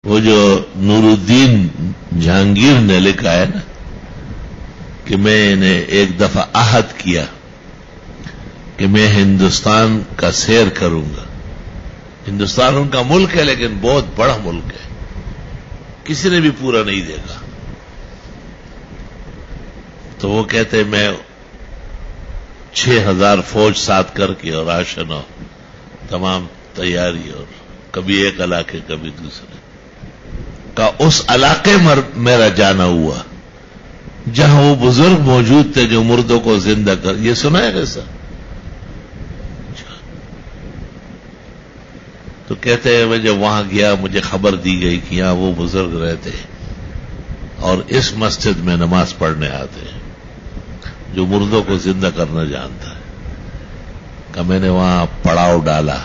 وہ جو نور الدین جہانگیر نے لکھا ہے نا کہ میں نے ایک دفعہ عہد کیا کہ میں ہندوستان کا سیر کروں گا. ہندوستان ان کا ملک ہے لیکن بہت بڑا ملک ہے, کسی نے بھی پورا نہیں دیکھا. تو وہ کہتے میں 6000 فوج ساتھ کر کے اور راشن اور تمام تیاری اور کبھی ایک علاقے کبھی دوسرے کا اس علاقے میں میرا جانا ہوا جہاں وہ بزرگ موجود تھے جو مردوں کو زندہ کر. یہ سنا ہے کیسا؟ تو کہتے ہیں میں جب وہاں گیا مجھے خبر دی گئی کہ یہاں وہ بزرگ رہتے اور اس مسجد میں نماز پڑھنے آتے ہیں جو مردوں کو زندہ کرنا جانتا ہے. کہ میں نے وہاں پڑاؤ ڈالا,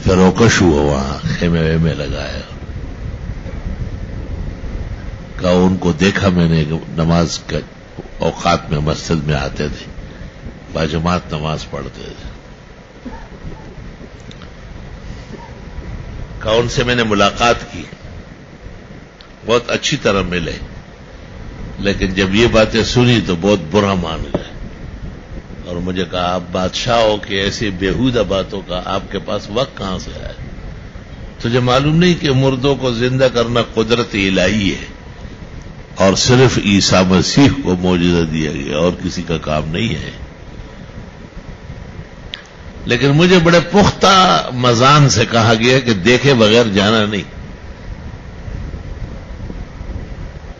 پھر اوکش ہوا, وہاں خیمے ویمے لگایا. کہ ان کو دیکھا میں نے نماز کے اوقات میں مسجد میں آتے تھے, باجماعت نماز پڑھتے تھے. کہ ان سے میں نے ملاقات کی, بہت اچھی طرح ملے, لیکن جب یہ باتیں سنی تو بہت برا مان گئے اور مجھے کہا آپ بادشاہ ہو کہ ایسی بےہودہ باتوں کا آپ کے پاس وقت کہاں سے آئے؟ تجھے معلوم نہیں کہ مردوں کو زندہ کرنا قدرت الہی ہے اور صرف عیسیٰ مسیح کو معجزہ دیا گیا اور کسی کا کام نہیں ہے. لیکن مجھے بڑے پختہ مذاق سے کہا گیا کہ دیکھے بغیر جانا نہیں.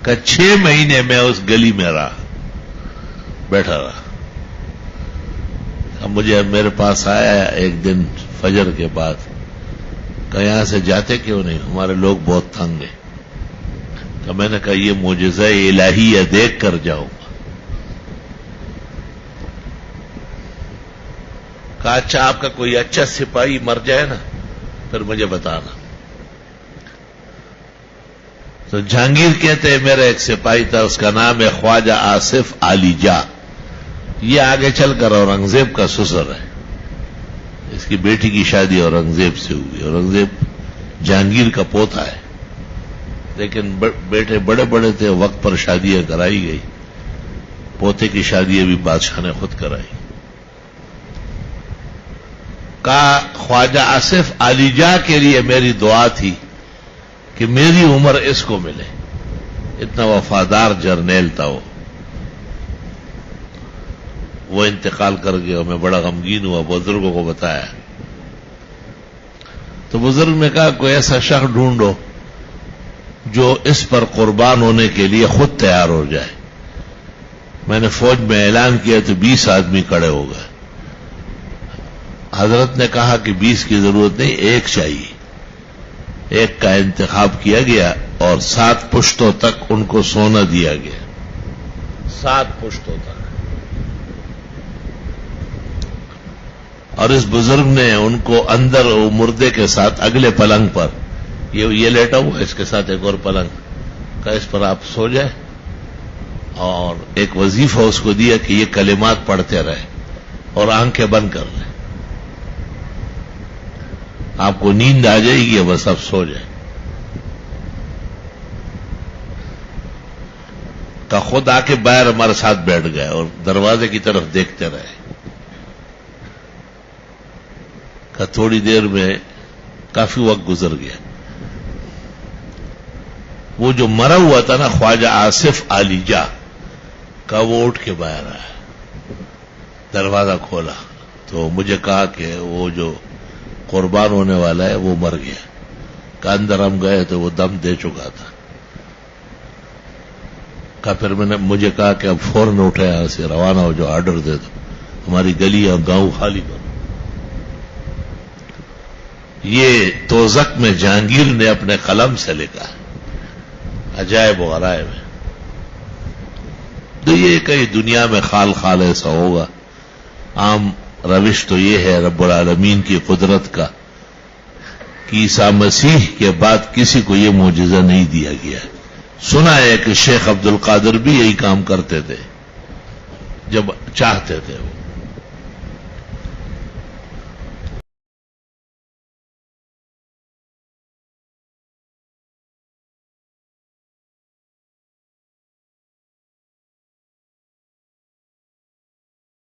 کہ 6 مہینے میں اس گلی میں رہا, بیٹھا رہا. اب مجھے میرے پاس آیا ایک دن فجر کے بعد, کہ یہاں سے جاتے کیوں نہیں, ہمارے لوگ بہت تنگ ہیں. تو میں نے کہا یہ معجزہ الہی ہے, دیکھ کر جاؤں گا. کہا اچھا آپ کا کوئی اچھا سپاہی مر جائے نا پھر مجھے بتانا. تو جہانگیر کہتے ہیں میرا ایک سپاہی تھا, اس کا نام ہے خواجہ آصف علی جا. یہ آگے چل کر اورنگزیب کا سسر ہے. اس کی بیٹی کی شادی اورنگزیب سے ہوئی. اورنگزیب جہانگیر کا پوتا ہے, لیکن بیٹے بڑے بڑے تھے, وقت پر شادیاں کرائی گئی. پوتے کی شادی بھی بادشاہ نے خود کرائی. کہا خواجہ آصف علی جا کے لیے میری دعا تھی کہ میری عمر اس کو ملے. اتنا وفادار جرنیل تھا وہ انتقال کر گیا. میں بڑا غمگین ہوا, بزرگوں کو بتایا تو بزرگ نے کہا کوئی ایسا شخص ڈھونڈو جو اس پر قربان ہونے کے لیے خود تیار ہو جائے. میں نے فوج میں اعلان کیا تو 20 آدمی کھڑے ہو گئے. حضرت نے کہا کہ 20 کی ضرورت نہیں, ایک چاہیے. ایک کا انتخاب کیا گیا اور 7 پشتوں تک ان کو سونا دیا گیا. 7 پشتوں تک. اور اس بزرگ نے ان کو اندر مردے کے ساتھ اگلے پلنگ پر, یہ لیٹا ہوا, اس کے ساتھ ایک اور پلنگ کا, اس پر آپ سو جائے. اور ایک وظیفہ اس کو دیا کہ یہ کلمات پڑھتے رہے اور آنکھیں بند کر لیں. آپ کو نیند آ جائے گی, بس آپ سو جائیں. کا خود آ کے باہر ہمارے ساتھ بیٹھ گئے اور دروازے کی طرف دیکھتے رہے. کا تھوڑی دیر میں کافی وقت گزر گیا. وہ جو مرا ہوا تھا نا خواجہ آصف علی جا کا, وہ اٹھ کے باہر آیا, دروازہ کھولا تو مجھے کہا کہ وہ جو قربان ہونے والا ہے وہ مر گیا. کہ اندر ہم گئے تو وہ دم دے چکا تھا. کہ پھر میں نے مجھے کہا کہ اب فوراً اٹھے, یہاں سے روانہ ہو, جو آرڈر دے دو, ہماری گلی اور گاؤں خالی کرو. یہ توزک میں جہانگیر نے اپنے قلم سے لکھا, عجائب و غرائب ہے. تو یہ کئی دنیا میں خال خال ایسا ہوگا. عام روش تو یہ ہے رب العالمین کی قدرت کا کہ عیسیٰ مسیح کے بعد کسی کو یہ معجزہ نہیں دیا گیا. سنا ہے کہ شیخ عبد القادر بھی یہی کام کرتے تھے جب چاہتے تھے وہ.